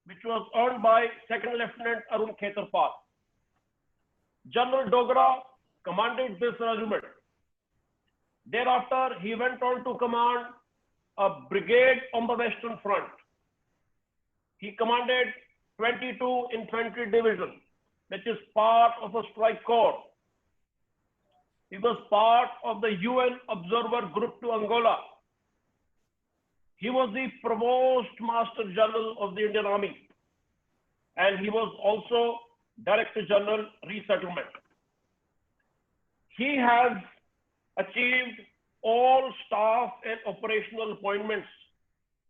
which was earned by Second Lieutenant Arun Khetarpal. General Dogra commanded this regiment. Thereafter, he went on to command a brigade on the Western Front. He commanded 22 Infantry Division, which is part of a strike corps. He was part of the UN Observer Group to Angola. He was the Provost Master General of the Indian Army, and he was also Director General Resettlement. He has achieved all staff and operational appointments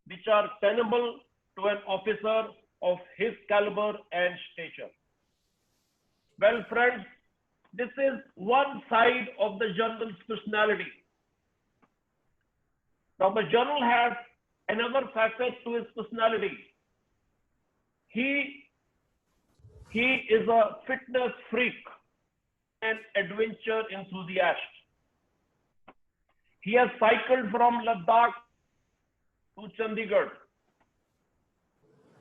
which are tenable to an officer of his caliber and stature. Well, friends, this is one side of the general's personality. Now, the general has another facet to his personality. He is a fitness freak and adventure enthusiast. He has cycled from Ladakh to Chandigarh.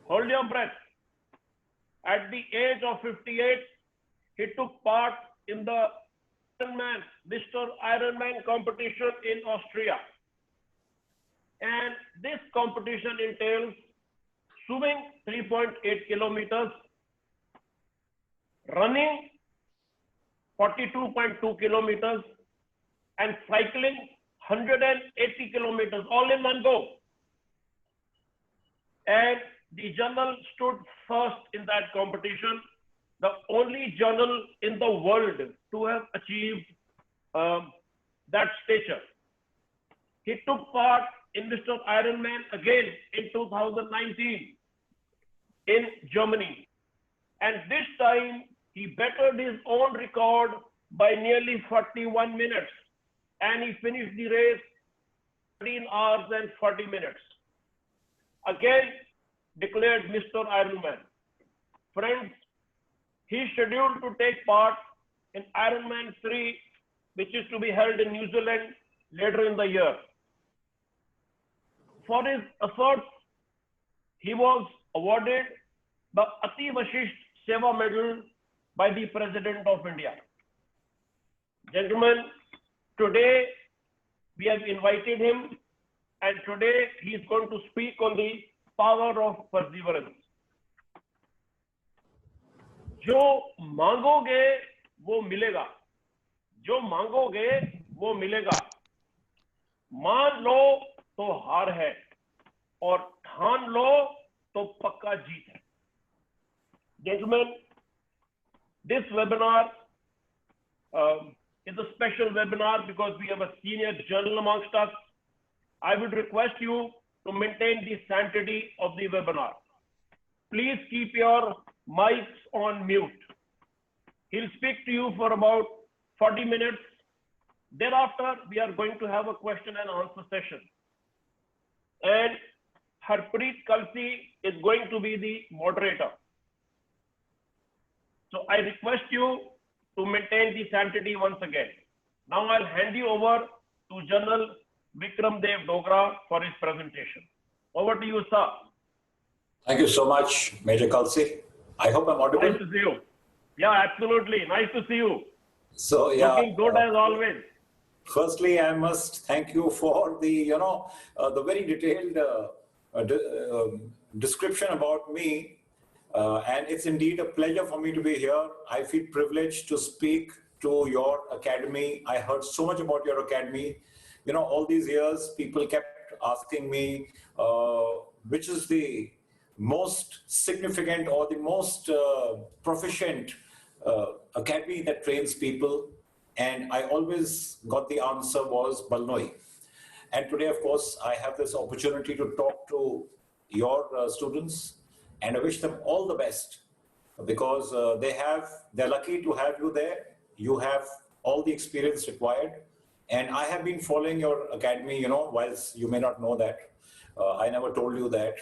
Hold your breath. At the age of 58, he took part in the Mr. Ironman competition in Austria. And this competition entails swimming 3.8 kilometers, running 42.2 kilometers, and cycling 180 kilometers, all in one go. And the general stood first in that competition, the only general in the world to have achieved that stature. He took part in Mr. Ironman again in 2019 in Germany. And this time he bettered his own record by nearly 41 minutes. And he finished the race 13 hours and 40 minutes. Again, declared Mr. Ironman. Friends, he is scheduled to take part in Ironman 3, which is to be held in New Zealand later in the year. For his efforts, he was awarded the Ati Vashisht Seva Medal by the President of India. Gentlemen, today we have invited him, and today he is going to speak on the power of perseverance. जो मांगोगे वो मिलेगा, जो मांगोगे वो मिलेगा, मान लो तो हार है और ठान लो तो पक्का जीत है. Gentlemen, this webinar is a special webinar because we have a senior general amongst us. I would request you to maintain the sanctity of the webinar. Please keep your mics on mute. He'll speak to you for about 40 minutes. Thereafter, we are going to have a question and answer session. And Harpreet Kalsi is going to be the moderator. So I request you to maintain the sanctity once again. Now I'll hand you over to General Vikram Dev Dogra for his presentation. Over to you, sir. Thank you so much, Major Kalsi. I hope I'm audible. Nice to see you. Yeah, absolutely. Nice to see you. So, yeah. Looking good as always. Firstly, I must thank you for the, the very detailed description about me. And it's indeed a pleasure for me to be here. I feel privileged to speak to your academy. I heard so much about your academy. You know, all these years, people kept asking me, which is the most significant or the most proficient academy that trains people. And I always got the answer was Balnoi. And today, of course, I have this opportunity to talk to your students, and I wish them all the best because they're lucky to have you there. You have all the experience required. And I have been following your academy, whilst you may not know that. I never told you that.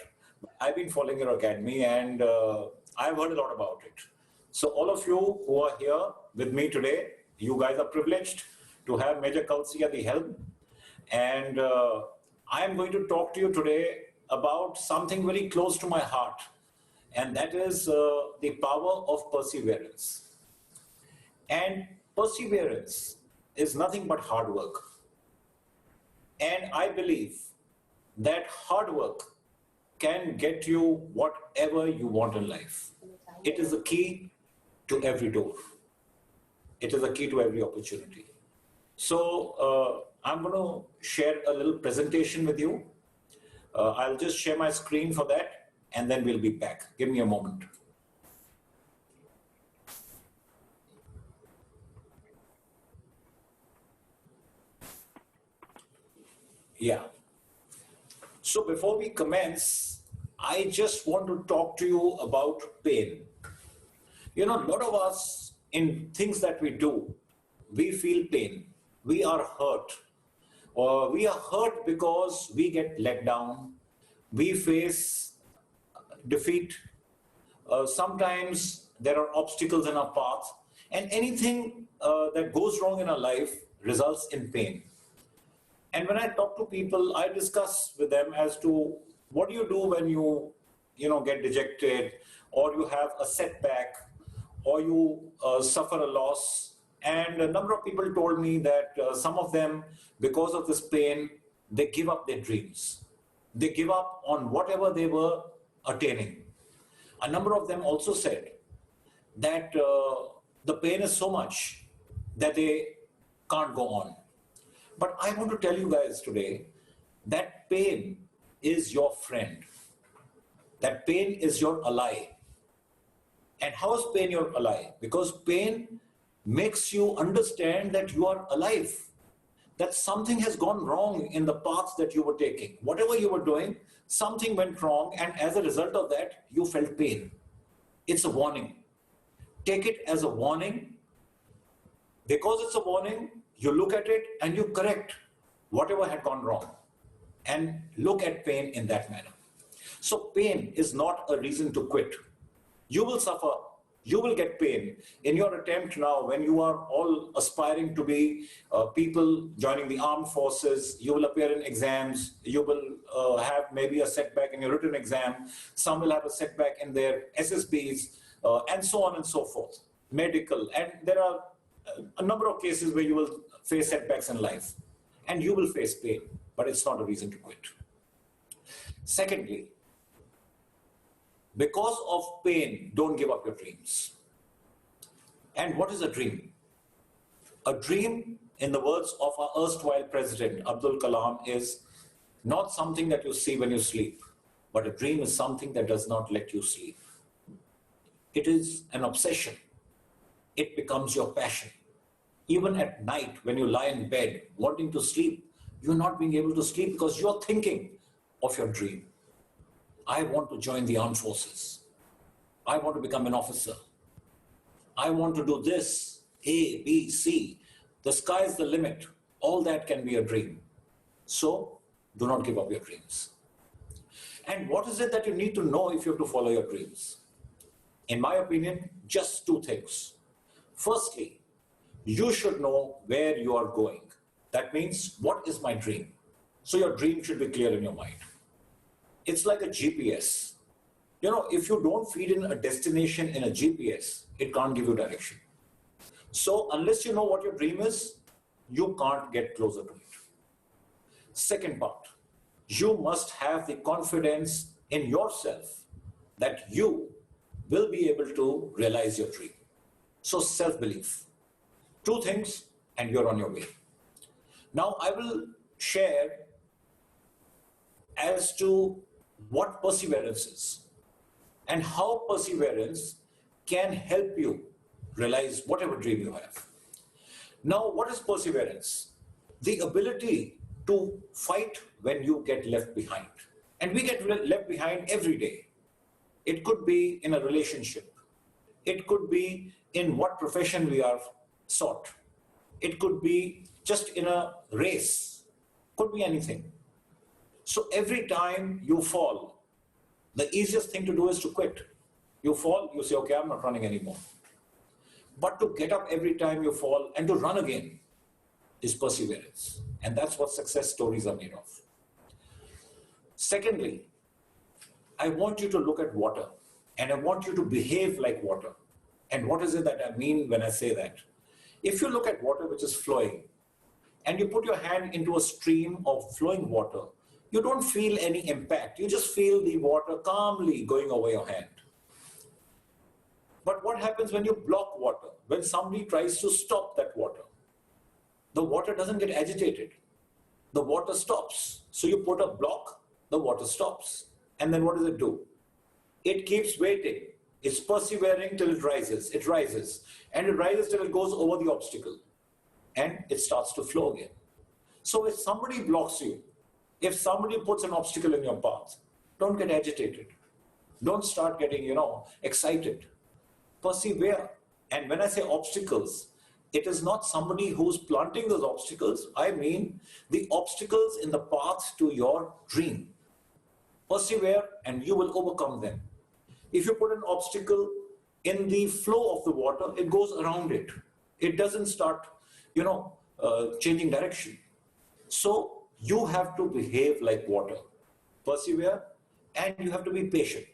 I've been following your academy and I've heard a lot about it. So all of you who are here with me today, you guys are privileged to have Major Kalsi at the helm. And I am going to talk to you today about something very close to my heart. and that is the power of perseverance. And perseverance is nothing but hard work. And I believe that hard work can get you whatever you want in life. It is the key to every door. It is the key to every opportunity. So I'm going to share a little presentation with you. I'll just share my screen for that, and then we'll be back. Give me a moment. Yeah. So before we commence, I just want to talk to you about pain. You know, a lot of us in things that we do, we feel pain. We are hurt. Or we are hurt because we get let down. We face defeat. Sometimes there are obstacles in our path. And anything that goes wrong in our life results in pain. And when I talk to people, I discuss with them as to what do you do when you get dejected, or you have a setback, or you suffer a loss. And a number of people told me that some of them, because of this pain, they give up their dreams. They give up on whatever they were attaining. A number of them also said that the pain is so much that they can't go on. But I want to tell you guys today that pain is your friend. That pain is your ally. And how is pain your ally? Because pain makes you understand that you are alive, that something has gone wrong in the path that you were taking. Whatever you were doing, something went wrong, and as a result of that, you felt pain. It's a warning. Take it as a warning. Because it's a warning, you look at it and you correct whatever had gone wrong and look at pain in that manner. So pain is not a reason to quit. You will suffer. You will get pain in your attempt now when you are all aspiring to be people joining the armed forces. You will appear in exams. You will have maybe a setback in your written exam. Some will have a setback in their SSBs and so on and so forth. Medical. And there are a number of cases where you will face setbacks in life and you will face pain, but it's not a reason to quit. Secondly, because of pain, don't give up your dreams. And what is a dream? A dream, in the words of our erstwhile president, Abdul Kalam, is not something that you see when you sleep, but a dream is something that does not let you sleep. It is an obsession. It becomes your passion. Even at night, when you lie in bed wanting to sleep, you're not being able to sleep because you're thinking of your dream. I want to join the armed forces. I want to become an officer. I want to do this, A, B, C. The sky is the limit. All that can be a dream. So do not give up your dreams. And what is it that you need to know if you have to follow your dreams? In my opinion, just two things. Firstly, you should know where you are going. That means, what is my dream? So your dream should be clear in your mind. It's like a GPS. You know, if you don't feed in a destination in a GPS, it can't give you direction. So unless you know what your dream is, you can't get closer to it. Second part, you must have the confidence in yourself that you will be able to realize your dream. So self-belief. Two things and you're on your way. Now I will share as to what perseverance is and how perseverance can help you realize whatever dream you have. Now, what is perseverance? The ability to fight when you get left behind. And we get left behind every day. It could be in a relationship. It could be in what profession we are sought. It could be just in a race. Could be anything. So every time you fall, the easiest thing to do is to quit. You fall, you say, okay, I'm not running anymore. But to get up every time you fall and to run again is perseverance. And that's what success stories are made of. Secondly, I want you to look at water and I want you to behave like water. And what is it that I mean when I say that? If you look at water which is flowing, and you put your hand into a stream of flowing water, you don't feel any impact. You just feel the water calmly going over your hand. But what happens when you block water? When somebody tries to stop that water, the water doesn't get agitated. The water stops. So you put a block, the water stops. And then what does it do? It keeps waiting. It's persevering till it rises. It rises. And it rises till it goes over the obstacle. And it starts to flow again. So if somebody blocks you, if somebody puts an obstacle in your path, don't get agitated. Don't start getting, excited. Persevere. And when I say obstacles, it is not somebody who's planting those obstacles. I mean the obstacles in the path to your dream. Persevere and you will overcome them. If you put an obstacle in the flow of the water, it goes around it. It doesn't start, changing direction. So you have to behave like water. Persevere and you have to be patient.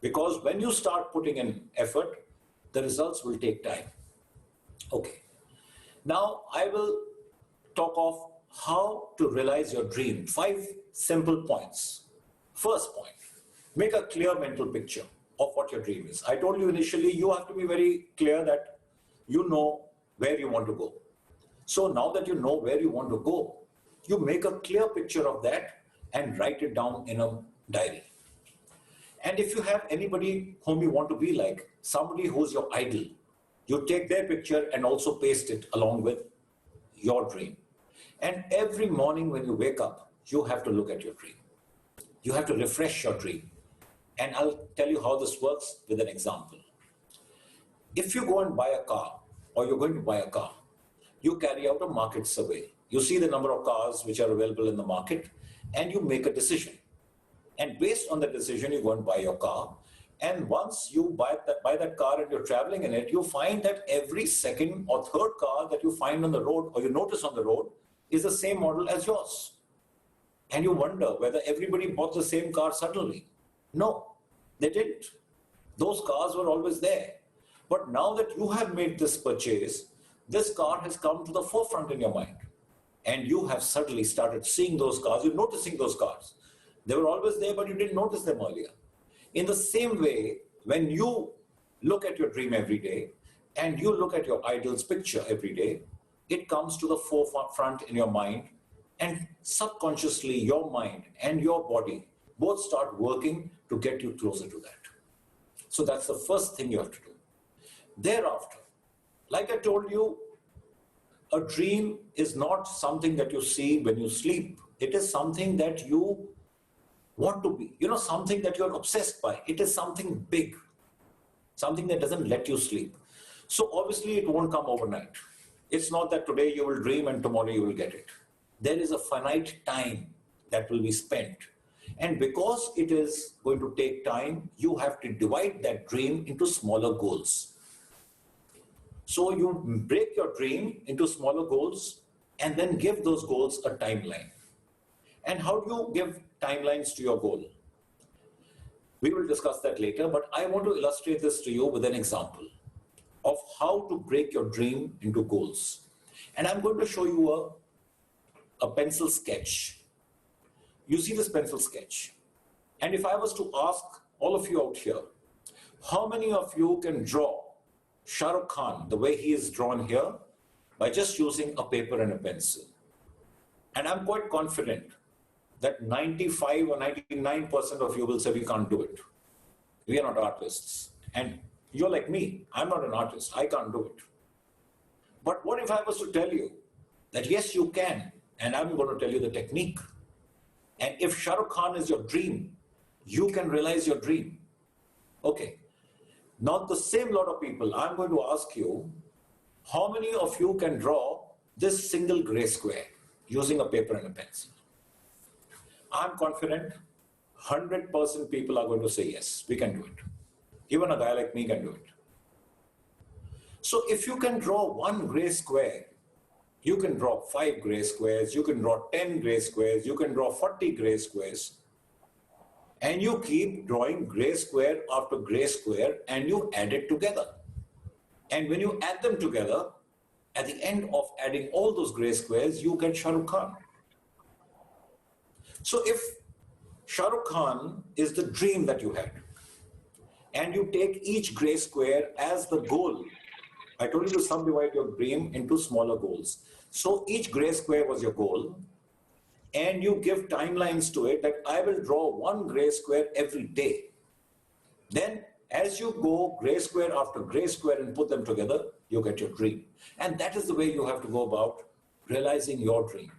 Because when you start putting in effort, the results will take time. Okay. Now I will talk of how to realize your dream. 5 simple points. First point, make a clear mental picture of what your dream is. I told you initially, you have to be very clear that you know where you want to go. So now that you know where you want to go, you make a clear picture of that and write it down in a diary. And if you have anybody whom you want to be like, somebody who's your idol, you take their picture and also paste it along with your dream. And every morning when you wake up, you have to look at your dream. You have to refresh your dream. And I'll tell you how this works with an example. If you go and buy a car, or you're going to buy a car, you carry out a market survey. You see the number of cars which are available in the market, and you make a decision. And based on the decision, you go and buy your car. And once you buy that car and you're traveling in it, you find that every second or third car that you find on the road or you notice on the road is the same model as yours. And you wonder whether everybody bought the same car suddenly. No, they didn't. Those cars were always there. But now that you have made this purchase, this car has come to the forefront in your mind. And you have suddenly started seeing those cars, you're noticing those cars. They were always there, but you didn't notice them earlier. In the same way, when you look at your dream every day and you look at your idol's picture every day, it comes to the forefront in your mind, and subconsciously your mind and your body both start working to get you closer to that. So that's the first thing you have to do. Thereafter, like I told you, a dream is not something that you see when you sleep. It is something that you want to be, something that you're obsessed by. It is something big, something that doesn't let you sleep. So obviously it won't come overnight. It's not that today you will dream and tomorrow you will get it. There is a finite time that will be spent. And because it is going to take time, you have to divide that dream into smaller goals. So you break your dream into smaller goals and then give those goals a timeline. And how do you give timelines to your goal? We will discuss that later, but I want to illustrate this to you with an example of how to break your dream into goals. And I'm going to show you a pencil sketch. You see this pencil sketch. And if I was to ask all of you out here, how many of you can draw Shah Rukh Khan the way he is drawn here by just using a paper and a pencil? And I'm quite confident that 95 or 99% of you will say we can't do it. We are not artists. And you're like me. I'm not an artist. I can't do it. But what if I was to tell you that yes, you can, and I'm going to tell you the technique. And if Shah Rukh Khan is your dream, you can realize your dream. Okay. Now the same lot of people, I'm going to ask you, how many of you can draw this single gray square using a paper and a pencil? I'm confident 100% people are going to say yes, we can do it. Even a guy like me can do it. So if you can draw one gray square, you can draw 5 gray squares, you can draw 10 gray squares, you can draw 40 gray squares. And you keep drawing gray square after gray square and you add it together. And when you add them together, at the end of adding all those gray squares, you get Shah Rukh Khan. So if Shah Rukh Khan is the dream that you had, and you take each gray square as the goal, I told you to subdivide your dream into smaller goals. So each gray square was your goal, and you give timelines to it that I will draw one gray square every day. Then as you go gray square after gray square and put them together, you get your dream. And that is the way you have to go about realizing your dream.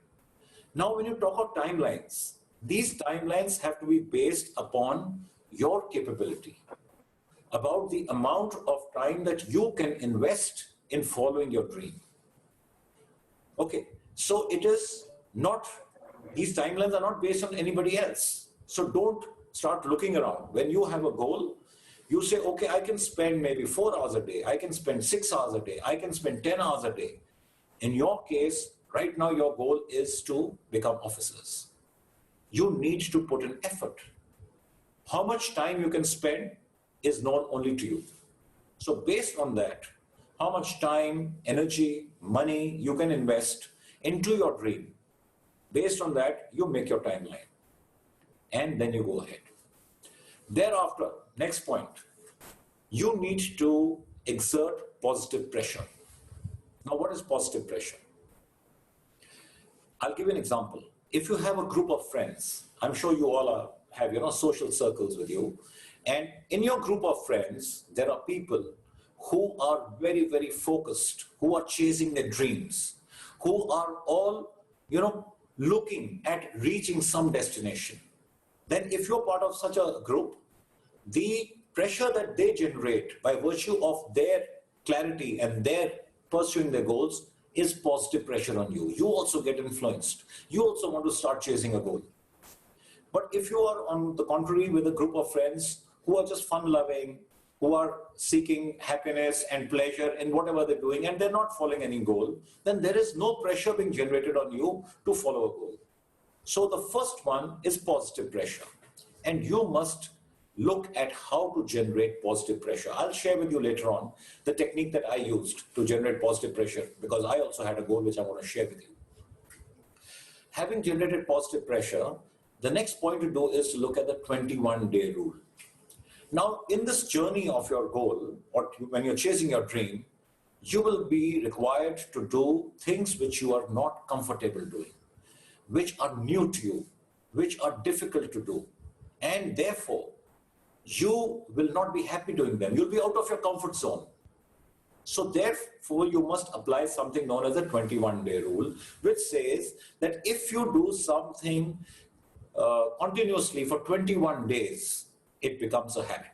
Now, when you talk of timelines, these timelines have to be based upon your capability, about the amount of time that you can invest in following your dream. Okay, so it is not, these timelines are not based on anybody else. So don't start looking around. When you have a goal, you say, okay, I can spend maybe 4 hours a day, I can spend 6 hours a day, I can spend 10 hours a day. In your case, right now your goal is to become officers. You need to put in effort. How much time you can spend is known only to you. So based on that, how much time, energy, money you can invest into your dream, based on that, you make your timeline. And then you go ahead. Thereafter, next point, you need to exert positive pressure. Now, what is positive pressure? I'll give you an example. If you have a group of friends, I'm sure you all have social circles with you, and in your group of friends, there are people who are very, very focused, who are chasing their dreams, who are all, looking at reaching some destination. Then if you're part of such a group, the pressure that they generate by virtue of their clarity and their pursuing their goals is positive pressure on you. You also get influenced. You also want to start chasing a goal. But if you are on the contrary with a group of friends who are just fun-loving, who are seeking happiness and pleasure in whatever they're doing, and they're not following any goal, then there is no pressure being generated on you to follow a goal. So the first one is positive pressure. And you must look at how to generate positive pressure. I'll share with you later on the technique that I used to generate positive pressure, because I also had a goal which I want to share with you. Having generated positive pressure, the next point to do is to look at the 21-day rule. Now, in this journey of your goal, or when you're chasing your dream, you will be required to do things which you are not comfortable doing, which are new to you, which are difficult to do, and therefore, you will not be happy doing them. You'll be out of your comfort zone. So therefore, you must apply something known as the 21-day rule, which says that if you do something continuously for 21 days, it becomes a habit.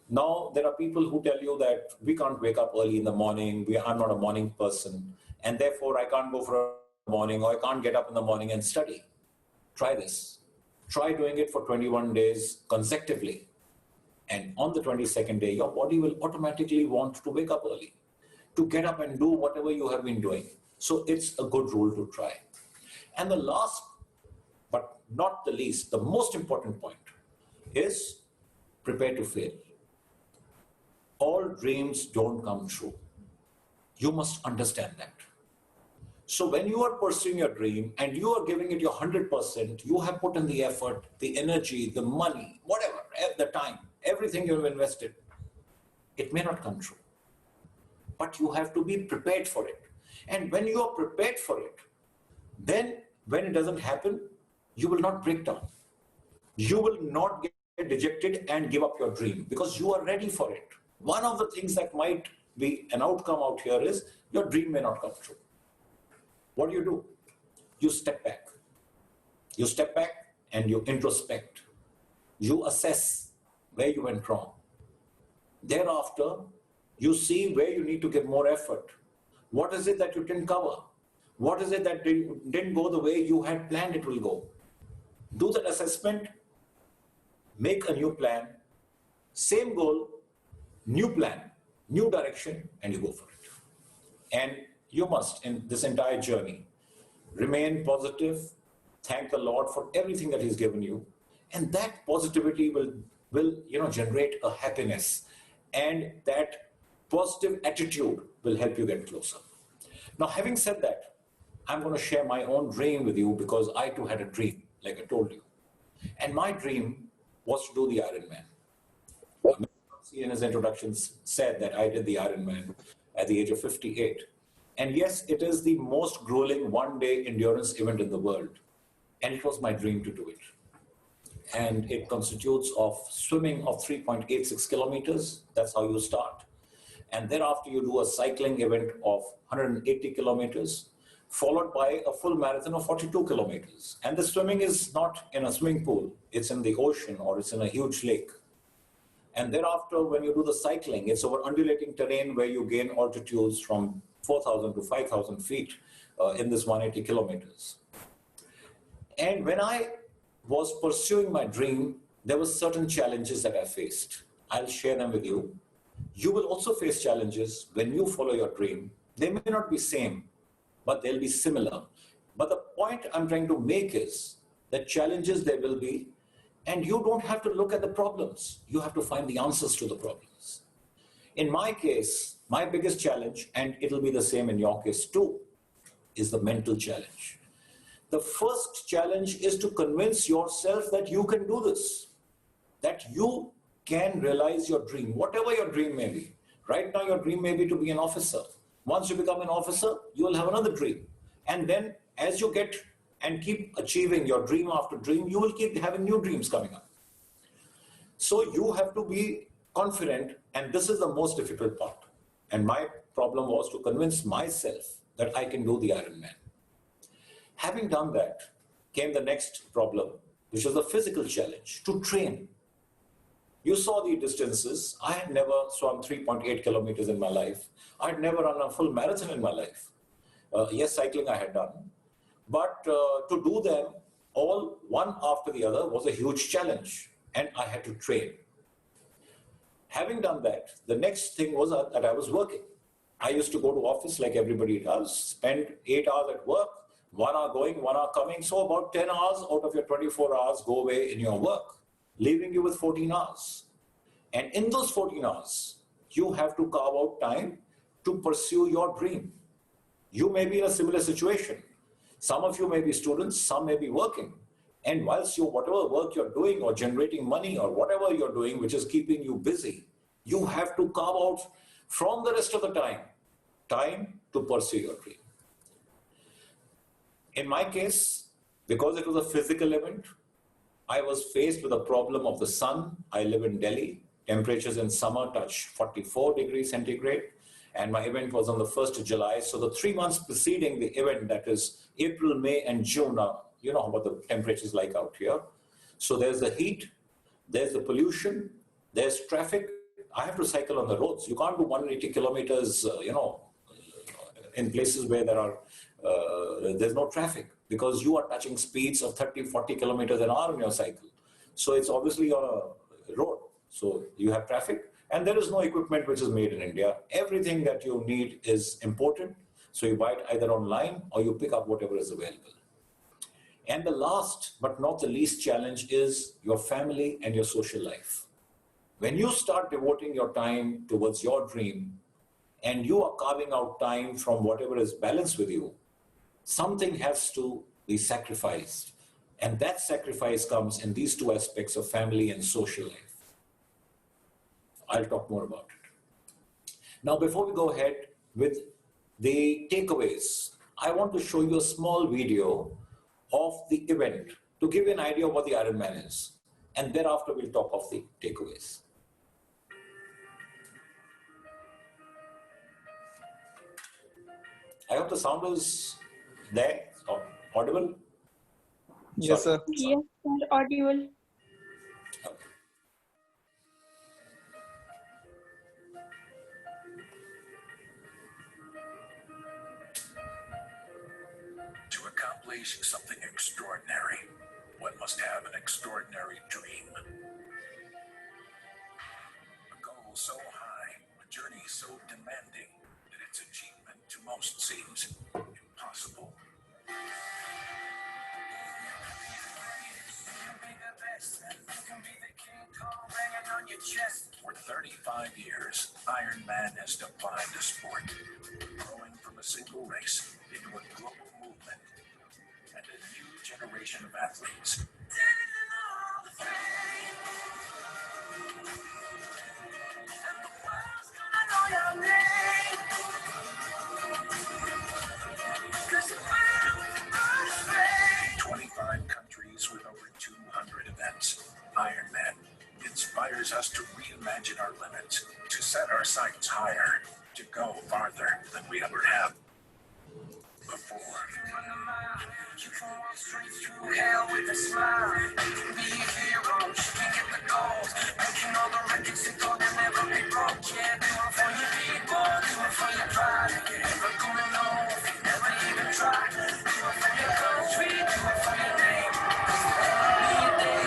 Now, there are people who tell you that we can't wake up early in the morning, I'm not a morning person, and therefore I can't go for a morning, or I can't get up in the morning and study. Try this. Try doing it for 21 days consecutively. And on the 22nd day, your body will automatically want to wake up early, to get up and do whatever you have been doing. So it's a good rule to try. And the last, but not the least, the most important point is prepare to fail. All dreams don't come true. You must understand that. So when you are pursuing your dream and you are giving it your 100%, you have put in the effort, the energy, the money, whatever, the time, everything you have invested, it may not come true. But you have to be prepared for it. And when you are prepared for it, then when it doesn't happen, you will not break down. You will not get dejected and give up your dream because you are ready for it. One of the things that might be an outcome out here is your dream may not come true. What do? You step back. You step back and you introspect. You assess where you went wrong. Thereafter, you see where you need to give more effort. What is it that you didn't cover? What is it that didn't go the way you had planned it will go? Do that assessment, make a new plan, same goal, new plan, new direction, and you go for it. And you must, in this entire journey, remain positive, thank the Lord for everything that He's given you, And that positivity will generate a happiness, and that positive attitude will help you get closer. Now, having said that, I'm going to share my own dream with you because I too had a dream, like I told you. And my dream was to do the Ironman. In his introductions said that I did the Ironman at the age of 58. And yes, it is the most grueling one-day endurance event in the world. And it was my dream to do it. And it constitutes of swimming of 3.86 kilometers. That's how you start. And thereafter you do a cycling event of 180 kilometers, followed by a full marathon of 42 kilometers. And the swimming is not in a swimming pool, it's in the ocean or it's in a huge lake. And thereafter, when you do the cycling, it's over undulating terrain where you gain altitudes from 4,000 to 5,000 feet in this 180 kilometers. And when I was pursuing my dream, there were certain challenges that I faced. I'll share them with you. You will also face challenges when you follow your dream. They may not be same, but they'll be similar. But the point I'm trying to make is that challenges there will be, and you don't have to look at the problems. You have to find the answers to the problems. In my case, my biggest challenge, and it'll be the same in your case too, is the mental challenge. The first challenge is to convince yourself that you can do this, that you can realize your dream, whatever your dream may be. Right now, your dream may be to be an officer. Once you become an officer, you will have another dream. And then as you get and keep achieving your dream after dream, you will keep having new dreams coming up. So you have to be confident, and this is the most difficult part. And my problem was to convince myself that I can do the Ironman. Having done that, came the next problem, which was the physical challenge, to train. You saw the distances. I had never swum 3.8 kilometers in my life. I had never run a full marathon in my life. Yes, cycling I had done. But to do them all one after the other was a huge challenge, and I had to train. Having done that, the next thing was that I was working. I used to go to office like everybody does, spend 8 hours at work, 1 hour going, 1 hour coming. So about 10 hours out of your 24 hours go away in your work, leaving you with 14 hours. And in those 14 hours, you have to carve out time to pursue your dream. You may be in a similar situation. Some of you may be students, some may be working. And whilst whatever work you're doing or generating money or whatever you're doing, which is keeping you busy, you have to carve out from the rest of the time to pursue your dream. In my case, because it was a physical event, I was faced with a problem of the sun. I live in Delhi. Temperatures in summer touch 44 degrees centigrade. And my event was on the 1st of July. So the 3 months preceding the event, that is April, May, and June, you know what the temperatures like out here. So there's the heat, there's the pollution, there's traffic. I have to cycle on the roads. You can't do 180 kilometers, in places where there's no traffic, because you are touching speeds of 30, 40 kilometers an hour on your cycle. So it's obviously on a road. So you have traffic, and there is no equipment which is made in India. Everything that you need is imported. So you buy it either online or you pick up whatever is available. And the last but not the least challenge is your family and your social life. When you start devoting your time towards your dream and you are carving out time from whatever is balanced with you, something has to be sacrificed. And that sacrifice comes in these two aspects of family and social life. I'll talk more about it. Now, before we go ahead with the takeaways, I want to show you a small video of the event to give you an idea of what the Ironman is. And thereafter, we'll talk of the takeaways. I hope the sound is there, audible? Yes, Sorry. sir. Yes, sir, audible. Okay. To accomplish something extraordinary, one must have an extraordinary dream. A goal so high, a journey so demanding, that its achievement to most seems impossible. Be the best. For 35 years, Iron Man has defined a sport, growing from a single race into a global movement and a new generation of athletes. In 25 countries with over 200 events, Iron Man inspires us to reimagine our limits, to set our sights higher, to go farther than we ever have before. You can walk straight through hell with a smile. Be a hero, you can get the goals. Making all the records and go, they'll never be broke. Yeah, do it for your people, do it for your pride. If you're ever going home, if you never even try. Do it for your country, do it for your name. Be a day.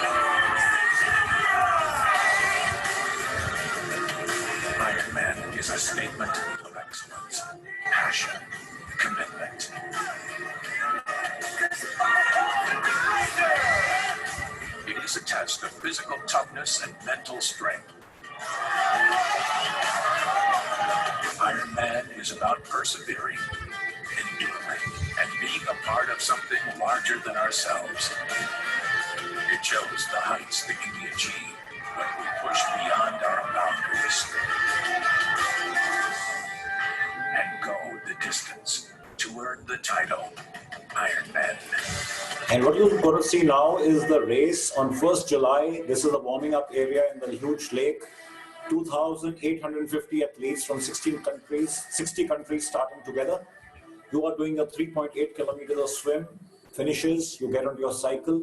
Iron Man is a statement of excellence, passion, commitment. It is a test of physical toughness and mental strength. Iron Man is about persevering, enduring, and being a part of something larger than ourselves. It shows the heights that can be achieved when we push beyond our boundaries and go the distance to earn the title, Iron Man. And what you're going to see now is the race on 1st July. This is the warming up area in the huge lake. 2,850 athletes from 16 countries, 60 countries starting together. You are doing a 3.8 kilometers of swim. Finishes, you get on your cycle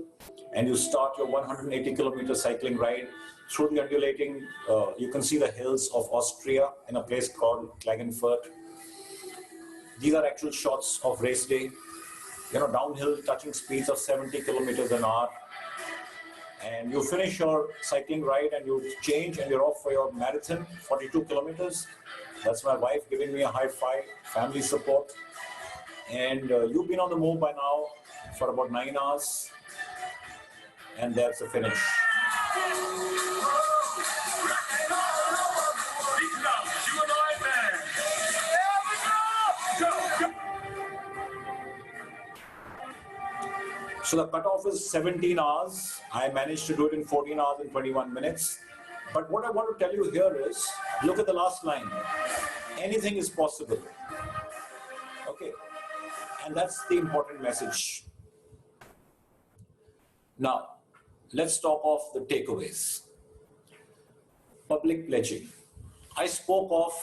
and you start your 180 kilometer cycling ride through the undulating, you can see the hills of Austria in a place called Klagenfurt. These are actual shots of race day. You know, downhill touching speeds of 70 kilometers an hour. And you finish your cycling ride and you change and you're off for your marathon, 42 kilometers. That's my wife giving me a high five, family support. And you've been on the move by now for about 9 hours. And that's the finish. So the cutoff is 17 hours. I managed to do it in 14 hours and 21 minutes. But what I want to tell you here is, look at the last line. Anything is possible. Okay. And that's the important message. Now, let's talk of the takeaways. Public pledging. I spoke of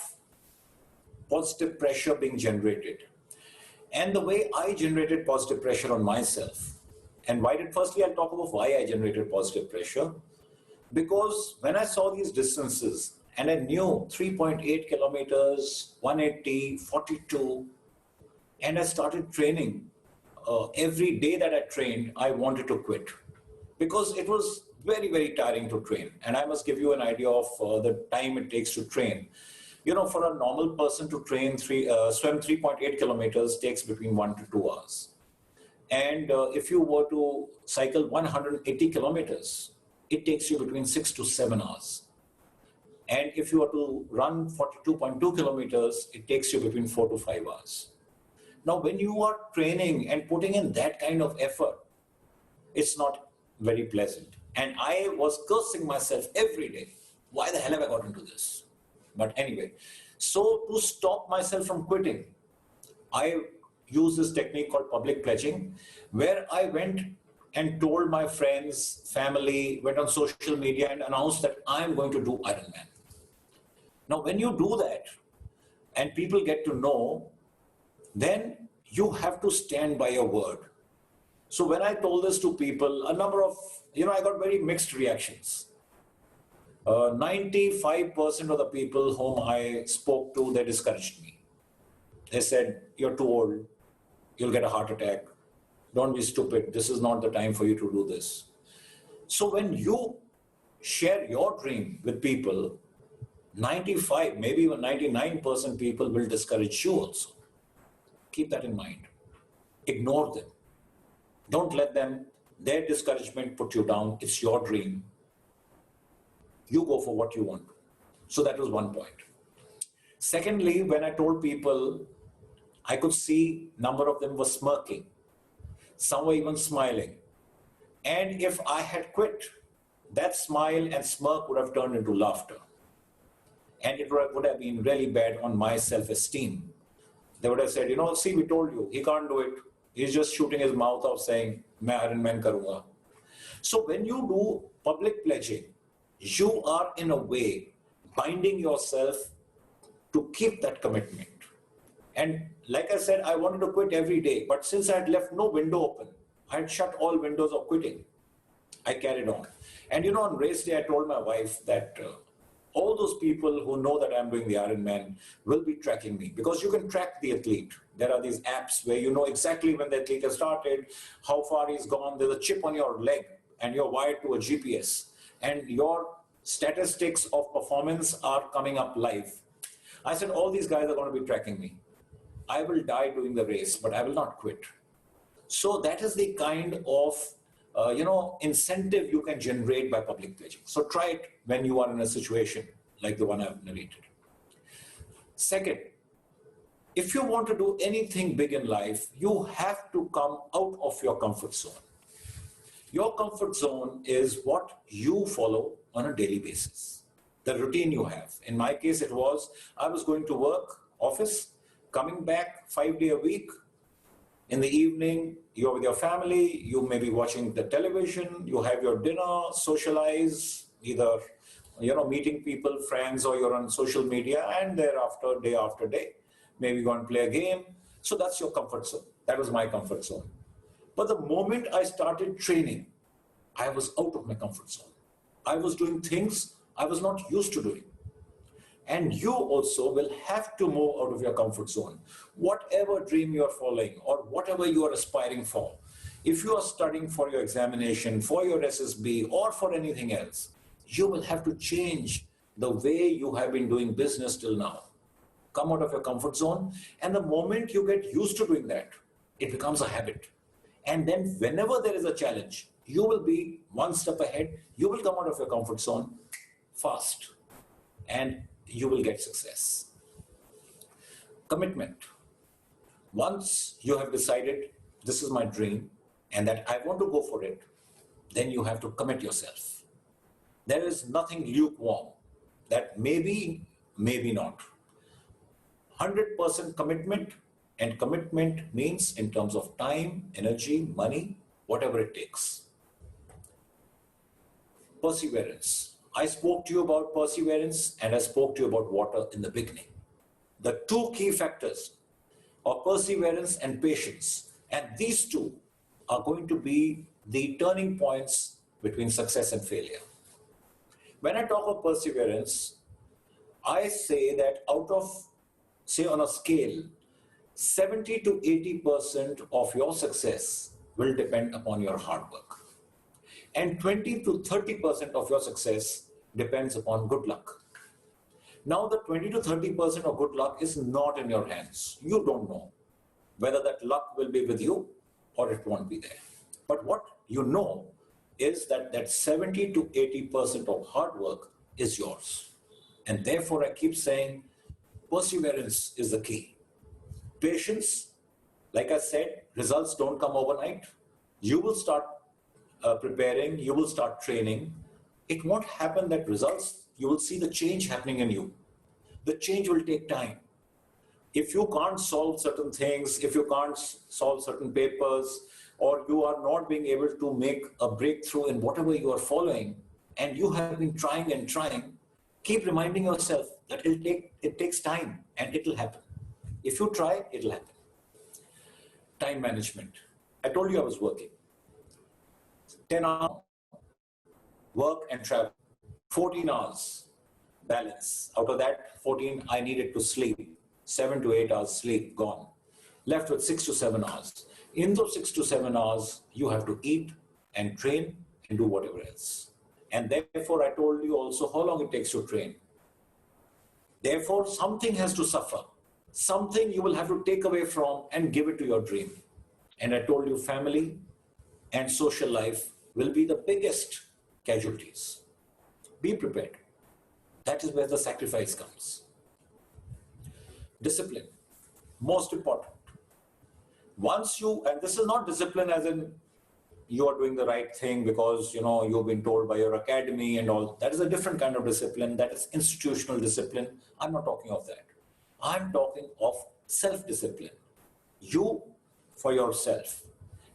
positive pressure being generated. And the way I generated positive pressure on myself. And firstly, I'll talk about why I generated positive pressure. Because when I saw these distances and I knew 3.8 kilometers, 180, 42, and I started training, every day that I trained, I wanted to quit. Because it was very, very tiring to train. And I must give you an idea of the time it takes to train. You know, for a normal person to train, swim 3.8 kilometers takes between 1 to 2 hours. And if you were to cycle 180 kilometers, it takes you between 6 to 7 hours. And if you were to run 42.2 kilometers, it takes you between 4 to 5 hours. Now, when you are training and putting in that kind of effort, it's not very pleasant. And I was cursing myself every day. Why the hell have I got into this? But anyway, so to stop myself from quitting, I use this technique called public pledging, where I went and told my friends, family, went on social media and announced that I'm going to do Ironman. Now, when you do that and people get to know, then you have to stand by your word. So when I told this to people, a number of, I got very mixed reactions. 95% of the people whom I spoke to, they discouraged me. They said, you're too old. You'll get a heart attack. Don't be stupid. This is not the time for you to do this. So when you share your dream with people, 95, maybe even 99% people will discourage you also. Keep that in mind. Ignore them. Don't let them, their discouragement put you down. It's your dream. You go for what you want. So that was one point. Secondly, when I told people, I could see number of them were smirking. Some were even smiling. And if I had quit, that smile and smirk would have turned into laughter. And it would have been really bad on my self-esteem. They would have said, see, we told you, he can't do it. He's just shooting his mouth off saying, "Main Iron Man karunga." So when you do public pledging, you are in a way binding yourself to keep that commitment. And like I said, I wanted to quit every day, but since I had left no window open, I had shut all windows of quitting. I carried on. And on race day, I told my wife that all those people who know that I'm doing the Ironman will be tracking me, because you can track the athlete. There are these apps where you know exactly when the athlete has started, how far he's gone. There's a chip on your leg and you're wired to a GPS, and your statistics of performance are coming up live. I said, all these guys are going to be tracking me. I will die doing the race, but I will not quit. So that is the kind of incentive you can generate by public pledging. So try it when you are in a situation like the one I've narrated. Second, if you want to do anything big in life, you have to come out of your comfort zone. Your comfort zone is what you follow on a daily basis, the routine you have. In my case, it was, I was going to work, office, coming back 5 days a week. In the evening, you're with your family, you may be watching the television, you have your dinner, socialize, either meeting people, friends, or you're on social media, and thereafter, day after day, maybe go and play a game. So that's your comfort zone. That was my comfort zone. But the moment I started training, I was out of my comfort zone. I was doing things I was not used to doing. And you also will have to move out of your comfort zone. Whatever dream you're following or whatever you are aspiring for, if you are studying for your examination, for your SSB, or for anything else, you will have to change the way you have been doing business till now. Come out of your comfort zone, and the moment you get used to doing that, it becomes a habit. And then whenever there is a challenge, you will be one step ahead, you will come out of your comfort zone fast, and you will get success. Commitment. Once you have decided, this is my dream, and that I want to go for it, then you have to commit yourself. There is nothing lukewarm. That maybe, maybe not. 100% commitment, and commitment means in terms of time, energy, money, whatever it takes. Perseverance. I spoke to you about perseverance, and I spoke to you about water in the beginning. The two key factors are perseverance and patience, and these two are going to be the turning points between success and failure. When I talk of perseverance, I say that out of, say on a scale, 70 to 80% of your success will depend upon your hard work. And 20 to 30% of your success depends upon good luck. Now, the 20 to 30% of good luck is not in your hands. You don't know whether that luck will be with you or it won't be there. But what you know is that that 70 to 80% of hard work is yours. And therefore, I keep saying perseverance is the key. Patience, like I said, results don't come overnight. You will start preparing, you will start training. It won't happen that results, you will see the change happening in you. The change will take time. If you can't solve certain things, if you can't solve certain papers, or you are not being able to make a breakthrough in whatever you are following, and you have been trying and trying, keep reminding yourself that it takes time and it will happen. If you try, it will happen. Time management. I told you I was working. 10 hours work and travel. 14 hours balance. Out of that 14, I needed to sleep. 7 to 8 hours sleep, gone. Left with 6 to 7 hours. In those 6 to 7 hours, you have to eat and train and do whatever else. And therefore, I told you also how long it takes to train. Therefore, something has to suffer. Something you will have to take away from and give it to your dream. And I told you family and social life will be the biggest casualties. Be prepared. That is where the sacrifice comes. Discipline, most important. Once you, and this is not discipline as in you are doing the right thing because you've been told by your academy and all. That is a different kind of discipline. That is institutional discipline. I'm not talking of that. I'm talking of self-discipline. You for yourself.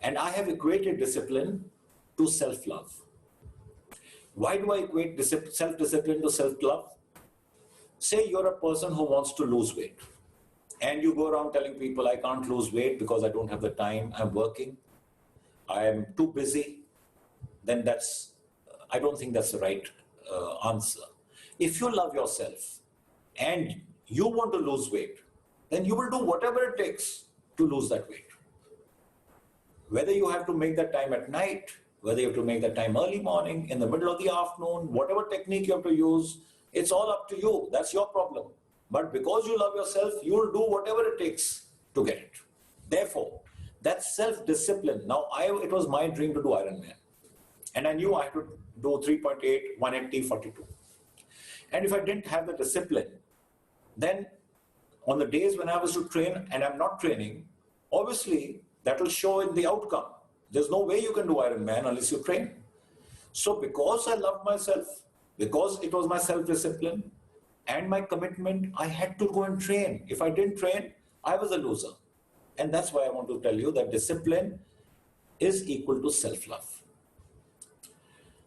And I have equated discipline to self-love. Why do I equate self-discipline to self-love? Say you're a person who wants to lose weight. And you go around telling people, I can't lose weight because I don't have the time, I'm working, I am too busy. Then I don't think that's the right answer. If you love yourself and you want to lose weight, then you will do whatever it takes to lose that weight. Whether you have to make that time at night, whether you have to make that time early morning, in the middle of the afternoon, whatever technique you have to use, it's all up to you. That's your problem. But because you love yourself, you will do whatever it takes to get it. Therefore, that's self-discipline. Now, it was my dream to do Ironman. And I knew I had to do 3.8, 180, 42. And if I didn't have the discipline, then on the days when I was to train and I'm not training, obviously that will show in the outcome. There's no way you can do Ironman unless you train. So because I loved myself, because it was my self-discipline and my commitment, I had to go and train. If I didn't train, I was a loser. And that's why I want to tell you that discipline is equal to self-love.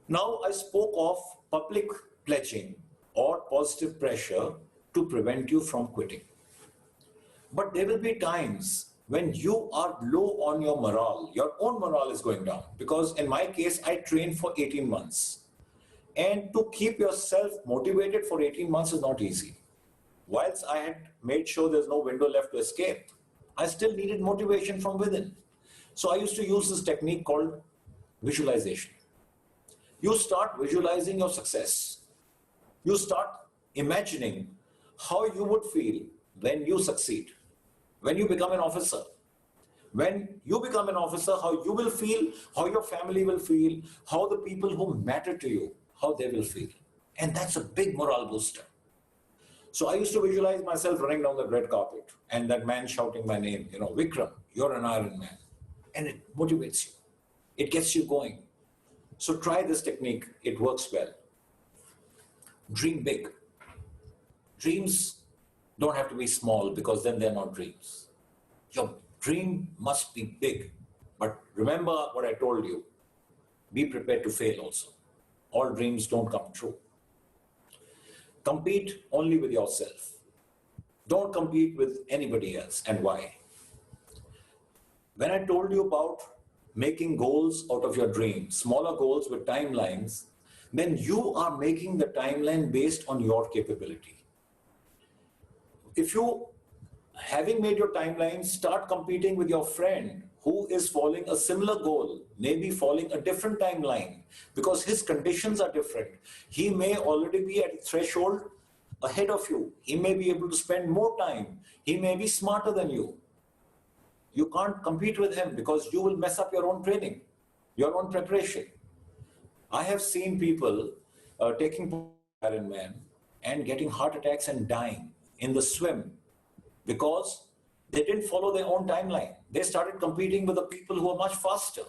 Now, I spoke of public pledging or positive pressure to prevent you from quitting. But there will be times when you are low on your morale, your own morale is going down. Because in my case, I trained for 18 months. And to keep yourself motivated for 18 months is not easy. Whilst I had made sure there's no window left to escape, I still needed motivation from within. So I used to use this technique called visualization. You start visualizing your success. You start imagining how you would feel when you succeed, when you become an officer. When you become an officer, how you will feel, how your family will feel, how the people who matter to you, how they will feel. And that's a big morale booster. So I used to visualize myself running down the red carpet and that man shouting my name, Vikram, you're an Iron Man. And it motivates you. It gets you going. So try this technique. It works well. Dream big. Dreams don't have to be small because then they're not dreams. Your dream must be big. But remember what I told you. Be prepared to fail also. All dreams don't come true. Compete only with yourself. Don't compete with anybody else. And why? When I told you about making goals out of your dream, smaller goals with timelines, then you are making the timeline based on your capability. If you, having made your timeline, start competing with your friend who is following a similar goal, maybe following a different timeline, because his conditions are different. He may already be at a threshold ahead of you. He may be able to spend more time. He may be smarter than you. You can't compete with him because you will mess up your own training, your own preparation. I have seen people taking Ironman and getting heart attacks and dying in the swim because they didn't follow their own timeline. They started competing with the people who are much faster.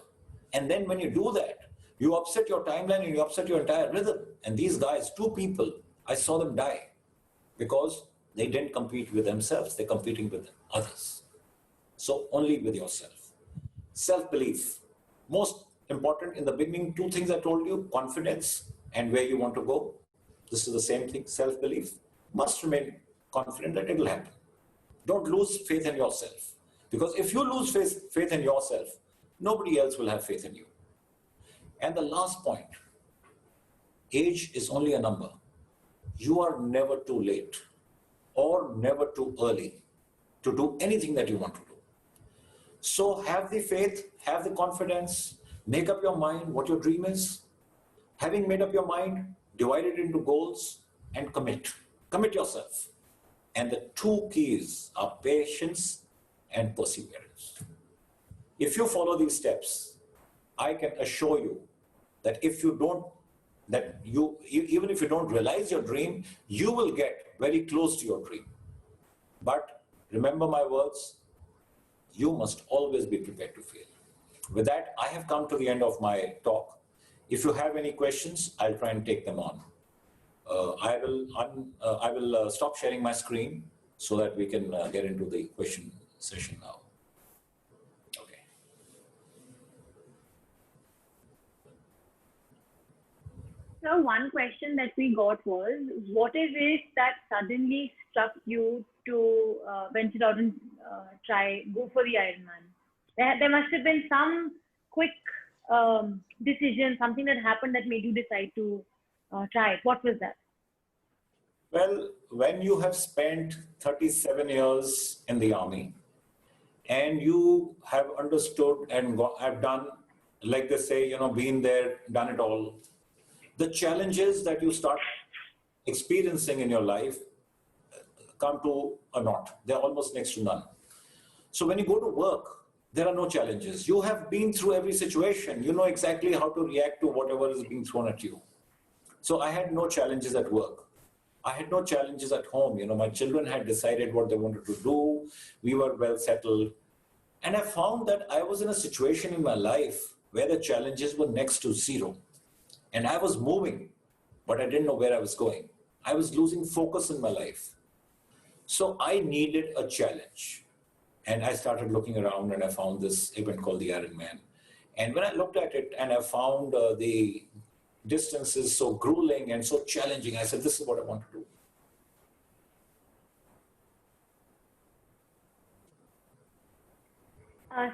And then when you do that, you upset your timeline and you upset your entire rhythm. And these guys, 2 people, I saw them die because they didn't compete with themselves. They're competing with others. So only with yourself. Self-belief. Most important in the beginning, 2 things I told you, confidence and where you want to go. This is the same thing, self-belief. Must remain confident that it will happen. Don't lose faith in yourself. Because if you lose faith in yourself, nobody else will have faith in you. And the last point, age is only a number. You are never too late or never too early to do anything that you want to do. So have the faith, have the confidence, make up your mind what your dream is. Having made up your mind, divide it into goals and commit. Commit yourself. And the 2 keys are patience and perseverance. If you follow these steps, I can assure you that if you don't that even if you don't realize your dream, you will get very close to your dream. But remember my words, you must always be prepared to fail. With that, I have come to the end of my talk. If you have any questions, I'll try and take them on. I will stop sharing my screen so that we can get into the question session now. Okay. So one question that we got was, what is it that suddenly struck you to venture out and go for the Ironman? There must have been some quick decision, something that happened that made you decide to try it. What was that? Well, when you have spent 37 years in the army and you have understood and have done, like they say, been there, done it all, the challenges that you start experiencing in your life come to a naught. They're almost next to none. So when you go to work, there are no challenges. You have been through every situation. You know exactly how to react to whatever is being thrown at you. So I had no challenges at work. I had no challenges at home. My children had decided what they wanted to do. We were well settled. And I found that I was in a situation in my life where the challenges were next to zero. And I was moving, but I didn't know where I was going. I was losing focus in my life. So I needed a challenge. And I started looking around and I found this event called the Ironman. And when I looked at it and I found the distances so grueling and so challenging, I said, this is what I want to do.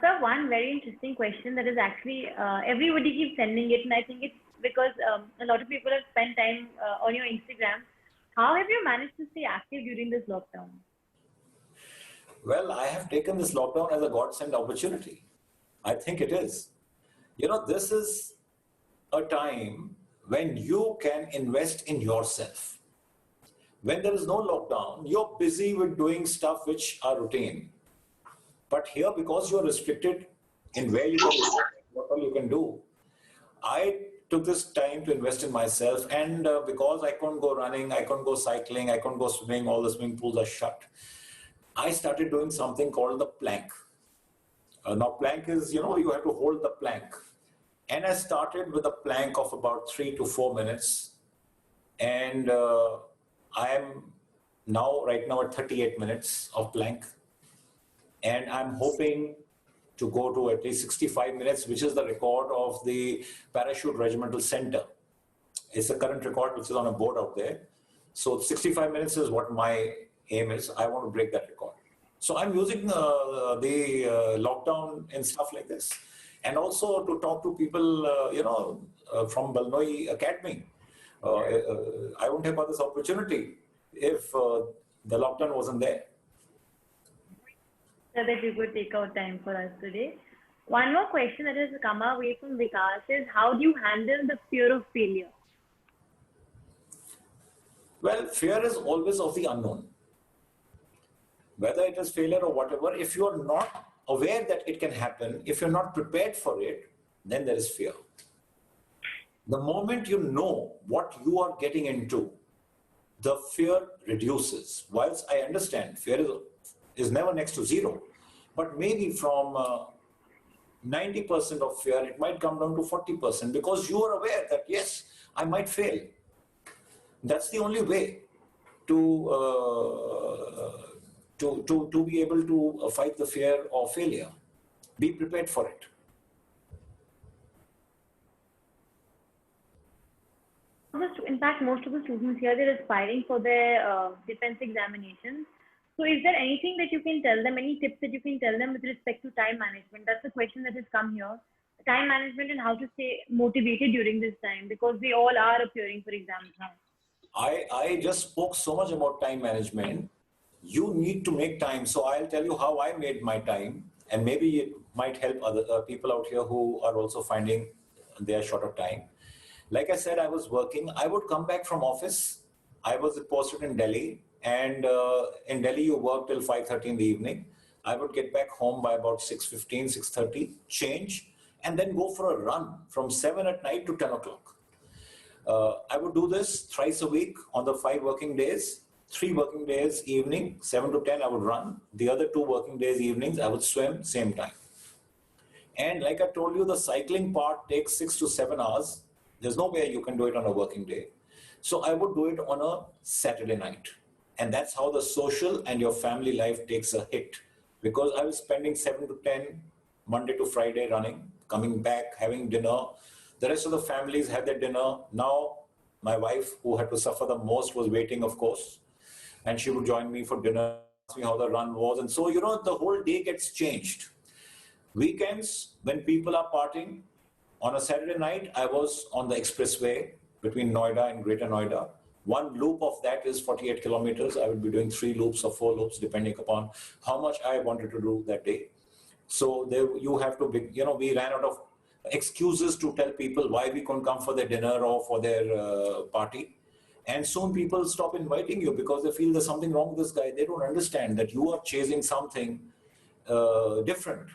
Sir, one very interesting question that is actually, everybody keeps sending it, and I think it's because a lot of people have spent time on your Instagram. How have you managed to stay active during this lockdown? Well, I have taken this lockdown as a godsend opportunity. I think it is. This is a time when you can invest in yourself. When there is no lockdown, you're busy with doing stuff which are routine. But here, because you're restricted in where you can go, what all you can do, I took this time to invest in myself. And because I couldn't go running, I couldn't go cycling, I couldn't go swimming, all the swimming pools are shut, I started doing something called the plank. Now, plank is, you have to hold the plank. And I started with a plank of about 3 to 4 minutes. And I am right now at 38 minutes of plank. And I'm hoping to go to at least 65 minutes, which is the record of the Parachute Regimental Center. It's the current record, which is on a board out there. So 65 minutes is what my aim is. I want to break that record. So I'm using the lockdown and stuff like this. And also to talk to people, from Balnoi Academy. I wouldn't have got this opportunity if the lockdown wasn't there. So that you could take out time for us today. One more question that has come away from Vikas is, how do you handle the fear of failure? Well, fear is always of the unknown. Whether it is failure or whatever, if you are not aware that it can happen, if you're not prepared for it, then there is fear. The moment you know what you are getting into, the fear reduces. Whilst I understand fear is never next to zero, but maybe from 90% of fear, it might come down to 40% because you are aware that, yes, I might fail. That's the only way to be able to fight the fear of failure. Be prepared for it. In fact, most of the students here, they're aspiring for their defense examinations. So is there anything that you can tell them, any tips that you can tell them with respect to time management? That's the question that has come here. Time management and how to stay motivated during this time, because we all are appearing for exams now. I just spoke so much about time management. You need to make time. So I'll tell you how I made my time, and maybe it might help other people out here who are also finding they are short of time. Like I said, I was working. I would come back from office. I was posted in Delhi, and in Delhi you work till 5:30 in the evening. I would get back home by about 6:15, 6:30, change, and then go for a run from 7 at night to 10 o'clock. I would do this thrice a week on the 5 working days. 3 working days evening, 7 to 10, I would run. The other 2 working days evenings, I would swim same time. And like I told you, the cycling part takes 6 to 7 hours. There's no way you can do it on a working day. So I would do it on a Saturday night. And that's how the social and your family life takes a hit. Because I was spending 7 to 10 Monday to Friday running, coming back, having dinner. The rest of the families had their dinner. Now, my wife, who had to suffer the most, was waiting, of course. And she would join me for dinner, ask me how the run was. And so, the whole day gets changed. Weekends, when people are partying, on a Saturday night, I was on the expressway between Noida and Greater Noida. One loop of that is 48 kilometers. I would be doing 3 loops or 4 loops, depending upon how much I wanted to do that day. So there you have to be, we ran out of excuses to tell people why we couldn't come for their dinner or for their party. And soon people stop inviting you because they feel there's something wrong with this guy. They don't understand that you are chasing something different.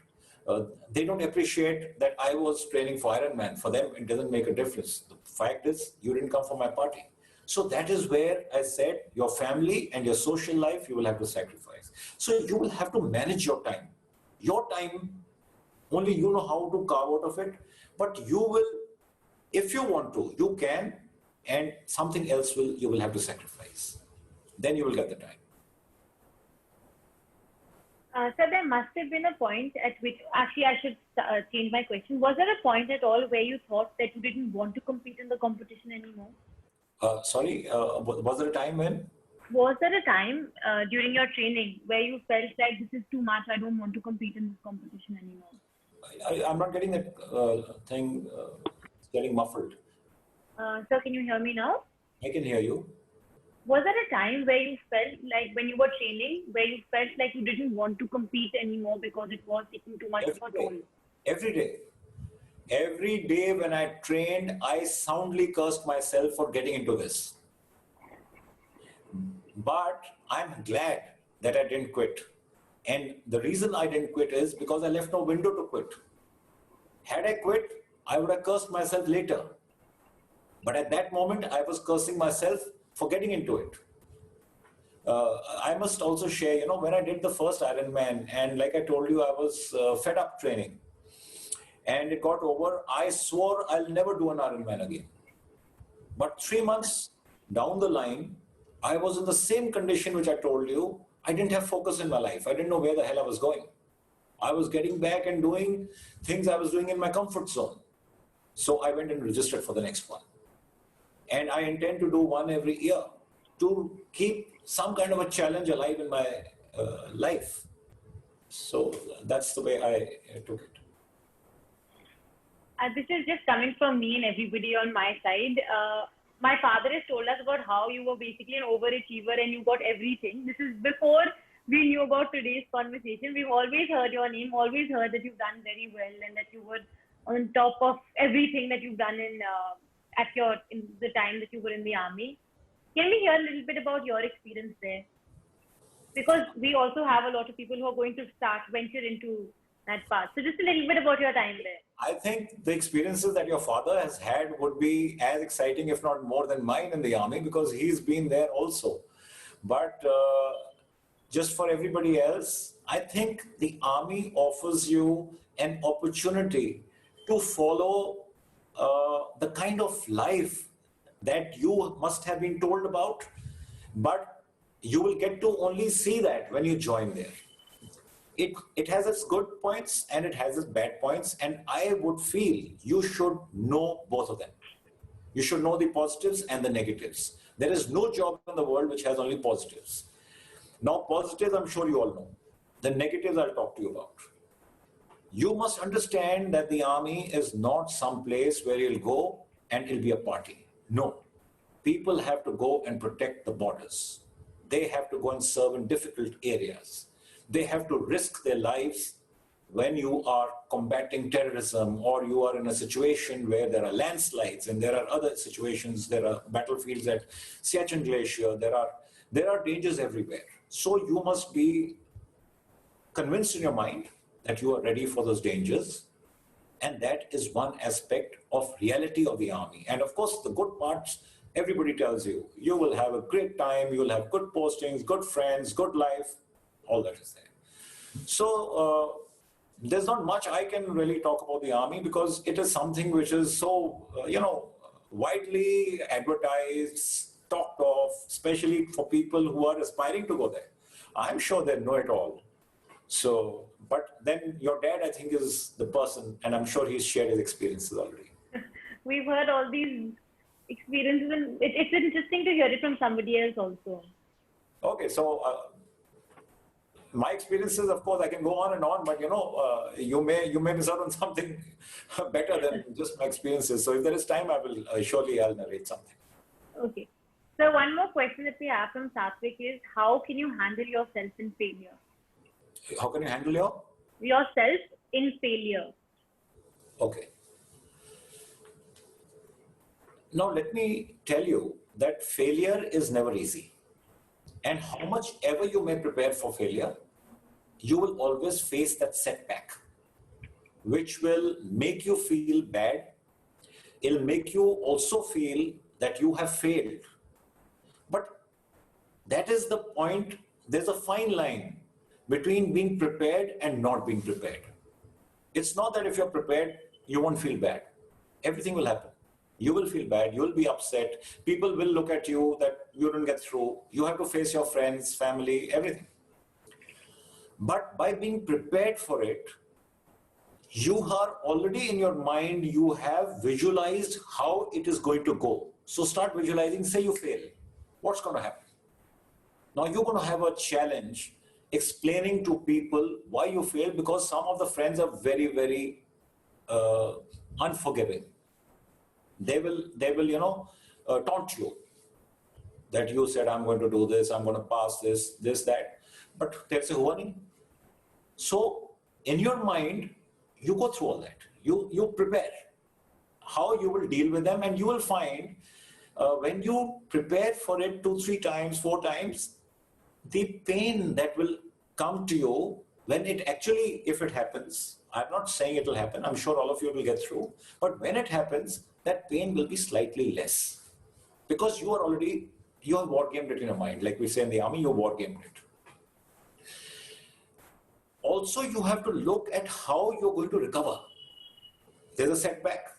They don't appreciate that I was training for Ironman. For them, it doesn't make a difference. The fact is, you didn't come for my party. So that is where I said, your family and your social life, you will have to sacrifice. So you will have to manage your time. Your time, only you know how to carve out of it. But you will, if you want to, you can, and something else you will have to sacrifice. Then you will get the time. So there must have been a point at which, actually I should change my question. Was there a point at all where you thought that you didn't want to compete in the competition anymore? Sorry, was there a time when? Was there a time during your training where you felt like this is too much, I don't want to compete in this competition anymore? I'm not getting that thing, it's getting muffled. Sir, can you hear me now? I can hear you. Was there a time where you felt like when you were training, where you felt like you didn't want to compete anymore because it was taking too much of a toll? Every day. Every day when I trained, I soundly cursed myself for getting into this. But I'm glad that I didn't quit. And the reason I didn't quit is because I left no window to quit. Had I quit, I would have cursed myself later. But at that moment, I was cursing myself for getting into it. I must also share, when I did the first Ironman, and like I told you, I was fed up training. And it got over. I swore I'll never do an Ironman again. But 3 months down the line, I was in the same condition which I told you. I didn't have focus in my life. I didn't know where the hell I was going. I was getting back and doing things I was doing in my comfort zone. So I went and registered for the next one. And I intend to do one every year to keep some kind of a challenge alive in my life. So that's the way I took it. This is just coming from me and everybody on my side. My father has told us about how you were basically an overachiever and you got everything. This is before we knew about today's conversation. We've always heard your name, always heard that you've done very well and that you were on top of everything that you've done in the time that you were in the army. Can we hear a little bit about your experience there? Because we also have a lot of people who are going to venture into that path. So just a little bit about your time there. I think the experiences that your father has had would be as exciting, if not more than mine in the army, because he's been there also. But just for everybody else, I think the army offers you an opportunity to follow the kind of life that you must have been told about, but you will get to only see that when you join there. It has its good points and it has its bad points, and I would feel you should know both of them. You should know the positives and the negatives. There is no job in the world which has only positives. Now, positives, I'm sure you all know. The negatives I'll talk to you about. You must understand that the army is not some place where you'll go and it'll be a party. No. People have to go and protect the borders. They have to go and serve in difficult areas. They have to risk their lives when you are combating terrorism or you are in a situation where there are landslides and there are other situations, there are battlefields at Siachen Glacier, there are dangers everywhere. So you must be convinced in your mind that you are ready for those dangers And that is one aspect of reality of the army. And of course, the good parts, everybody tells you, you will have a great time, you will have good postings, good friends, good life, all that is there. So there's not much I can really talk about the army because it is something which is so, widely advertised, talked of, especially for people who are aspiring to go there. I'm sure they know it all. So, but then your dad, I think, is the person, and I'm sure he's shared his experiences already. We've heard all these experiences, and it's interesting to hear it from somebody else also. Okay, so my experiences, of course, I can go on and on, but you may miss out on something better than just my experiences. So if there is time, I will I'll narrate something. Okay. So one more question that we have from Satvik is, how can you handle yourself in failure? How can you handle yourself in failure? Okay. Now let me tell you that failure is never easy. And how much ever you may prepare for failure, you will always face that setback, which will make you feel bad. It'll make you also feel that you have failed. But that is the point. There's a fine line between being prepared and not being prepared. It's not that if you're prepared, you won't feel bad. Everything will happen. You will feel bad, you will be upset. People will look at you that you didn't get through. You have to face your friends, family, everything. But by being prepared for it, you are already in your mind, you have visualized how it is going to go. So start visualizing, say you fail. What's going to happen? Now you're going to have a challenge explaining to people why you failed, because some of the friends are very, very unforgiving. They will, taunt you that you said, I'm going to do this, I'm going to pass this, that. But they'll say, hua nahi. So in your mind, you go through all that. You prepare how you will deal with them, and you will find when you prepare for it 2, 3 times, 4 times, the pain that will come to you when it actually, if it happens, I'm not saying it will happen, I'm sure all of you will get through, but when it happens, that pain will be slightly less, because you have war gamed it in your mind. Like we say in the army, you war gamed it. Also, you have to look at how you're going to recover. There's a setback,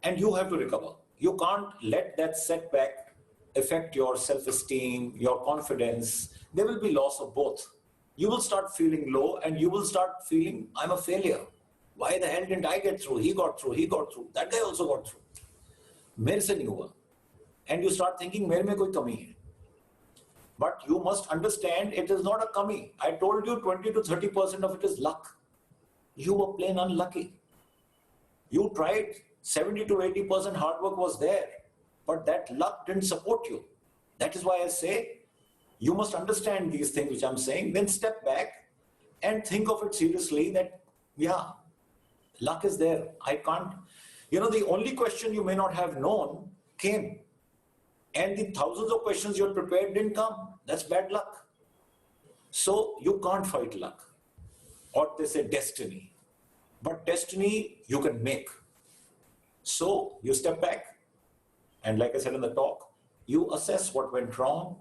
and you have to recover. You can't let that setback affect your self-esteem, your confidence. There will be loss of both. You will start feeling low, and you will start feeling, I'm a failure. Why the hell didn't I get through? He got through. That guy also got through. मेरे से नहीं हुआ. And you start thinking, मेरे में कोई कमी है. But you must understand, it is not a kami. I told you 20 to 30% of it is luck. You were plain unlucky. You tried, 70 to 80% hard work was there, but that luck didn't support you. That is why I say, you must understand these things which I'm saying, then step back and think of it seriously that, yeah, luck is there. I can't, the only question you may not have known came. And the thousands of questions you had prepared didn't come. That's bad luck. So you can't fight luck. Or they say destiny. But destiny you can make. So you step back. And like I said in the talk, you assess what went wrong.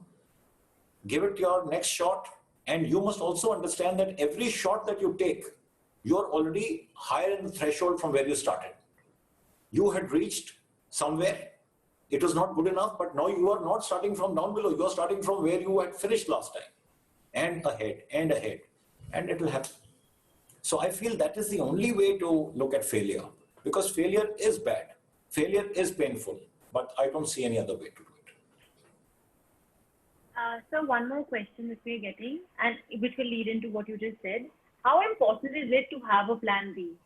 Give it your next shot. And you must also understand that every shot that you take, you're already higher in the threshold from where you started. You had reached somewhere. It was not good enough, but now you are not starting from down below. You are starting from where you had finished last time, and ahead, and it will happen. So I feel that is the only way to look at failure, because failure is bad. Failure is painful, but I don't see any other way to do it. So one more question that we're getting, and which will lead into what you just said. How important is it to have a plan B?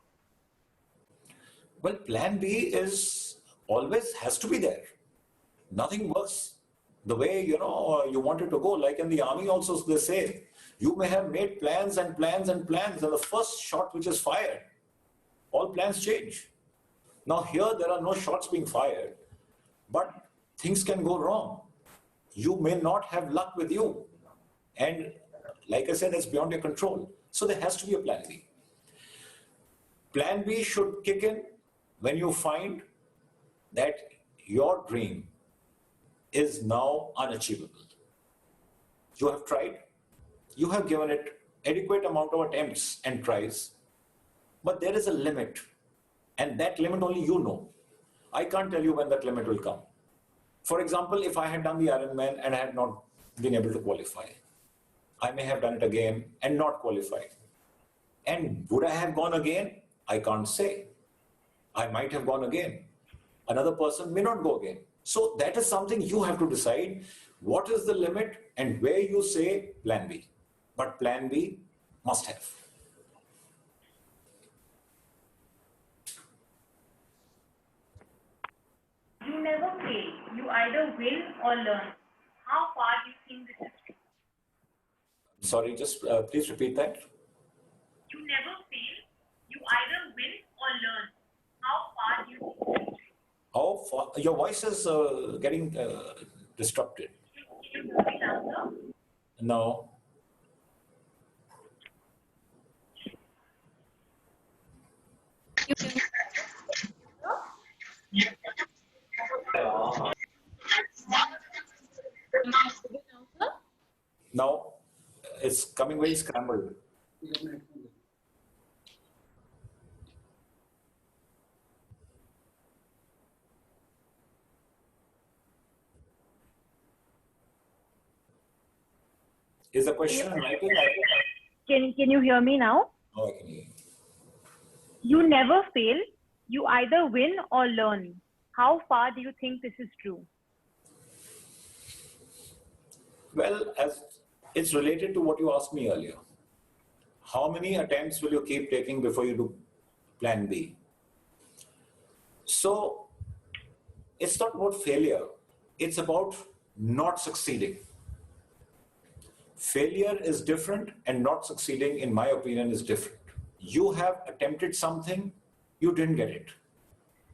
Well, plan B is always has to be there. Nothing works the way, you want it to go. Like in the army also, they say, you may have made plans and plans and plans, and the first shot which is fired, all plans change. Now here, there are no shots being fired, but things can go wrong. You may not have luck with you. And like I said, it's beyond your control. So there has to be a plan B. Plan B should kick in when you find that your dream is now unachievable. You have tried, you have given it adequate amount of attempts and tries, but there is a limit, and that limit only you know. I can't tell you when that limit will come. For example, if I had done the Ironman and I had not been able to qualify, I may have done it again and not qualified. And would I have gone again? I can't say. I might have gone again. Another person may not go again. So that is something you have to decide. What is the limit and where you say plan B. But plan B must have. You never fail. You either win or learn. How far do you think this is true? Sorry, just please repeat that. You never fail. You either win or learn. How far do you think this is true? How far? Your voice is getting disrupted. Can you hear me now, sir? No. Now it's coming very scrambled. Is the question in writing? Can you hear me now? Oh, I can hear you. You never fail. You either win or learn. How far do you think this is true? Well, as it's related to what you asked me earlier. How many attempts will you keep taking before you do plan B? So it's not about failure. It's about not succeeding. Failure is different and not succeeding, in my opinion, is different. You have attempted something, you didn't get it.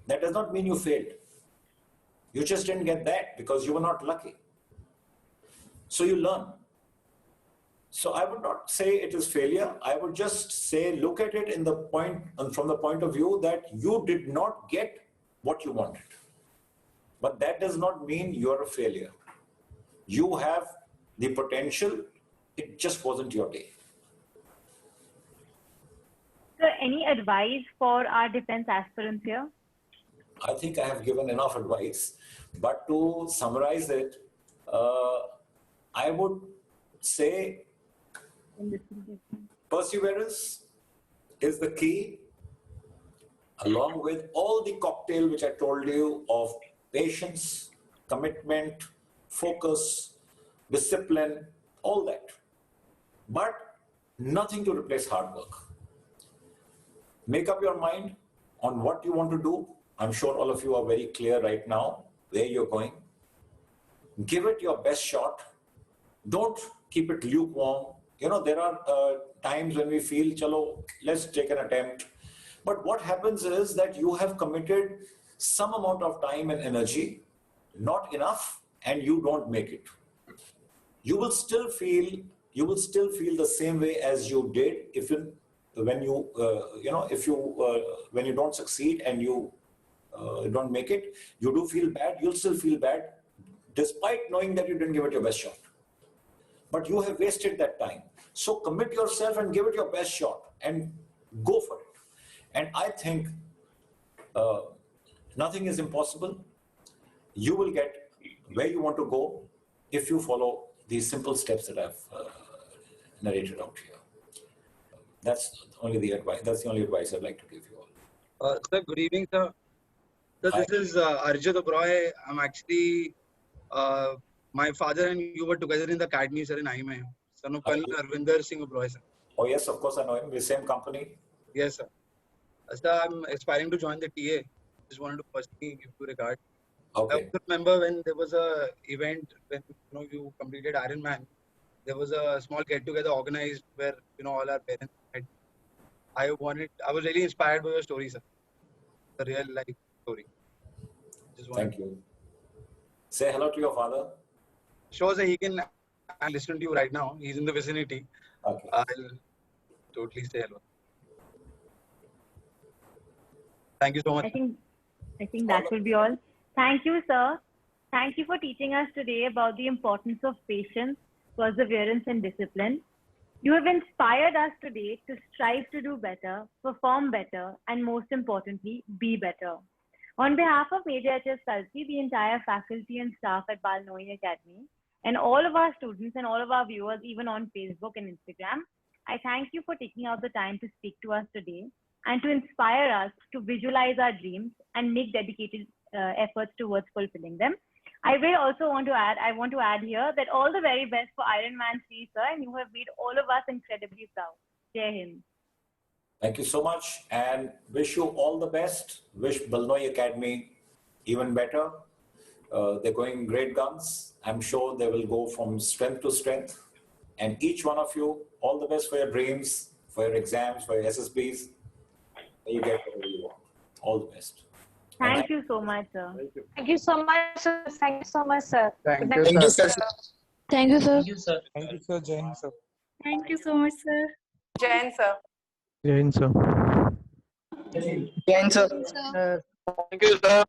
That does not mean you failed. You just didn't get that because you were not lucky. So you learn. So I would not say it is failure. I would just say look at it in the point, from the point of view that you did not get what you wanted. But that does not mean you're a failure. You have the potential. It just wasn't your day. So, any advice for our defense aspirants here? I think I have given enough advice. But to summarize it, I would say perseverance is the key, along with all the cocktail which I told you of patience, commitment, focus, discipline, all that. But nothing to replace hard work. Make up your mind on what you want to do. I'm sure all of you are very clear right now where you're going. Give it your best shot. Don't keep it lukewarm. You know, there are times when we feel, chalo, let's take an attempt. But what happens is that you have committed some amount of time and energy, not enough, and you don't make it. You will still feel the same way as you did when you don't succeed and you don't make it. You do feel bad. You'll still feel bad, despite knowing that you didn't give it your best shot. But you have wasted that time. So commit yourself and give it your best shot and go for it. And I think nothing is impossible. You will get where you want to go if you follow these simple steps that I've narrated out here. That's only the advice. That's the only advice I'd like to give you all. Sir, good evening, sir. So this is Arjit Oberoi. I'm actually, my father and you were together in the academy, sir, in IMA. Son of Colonel Arvinder Singh Oberoi, sir. Oh yes, of course I know him. We're same company. Yes, sir. Sir, I'm aspiring to join the TA. Just wanted to personally give you regard. Okay. I also remember when there was a event when you completed Ironman. There was a small get-together organized where all our parents met. I was really inspired by your story, sir. The real life story. Thank you. Say hello to your father. Sure, sir. He can listen to you right now. He's in the vicinity. Okay. I'll totally say hello. Thank you so much. I think that will be all. Thank you, sir. Thank you for teaching us today about the importance of patience, perseverance, and discipline. You have inspired us today to strive to do better, perform better, and most importantly, be better. On behalf of Major HS Kalsi, the entire faculty and staff at Balnoy Academy, and all of our students and all of our viewers, even on Facebook and Instagram, I thank you for taking out the time to speak to us today and to inspire us to visualize our dreams and make dedicated efforts towards fulfilling them. I want to add here that all the very best for Ironman 3, sir, and you have made all of us incredibly proud. Jai Hind. Thank you so much and wish you all the best. Wish Balnoy Academy even better. They're going great guns. I'm sure they will go from strength to strength. And each one of you, all the best for your dreams, for your exams, for your SSBs. You get whatever you want. All the best. Thank you so much, sir. Thank you. Thank you so much, sir. Thank you so much, sir. Thank Good you, night. sir. Thank you, sir. Thank you, sir. Thank you, sir. Jain, sir. Thank you so much, sir. Jain, sir. Jain, sir. Jain, sir. Thank you, sir.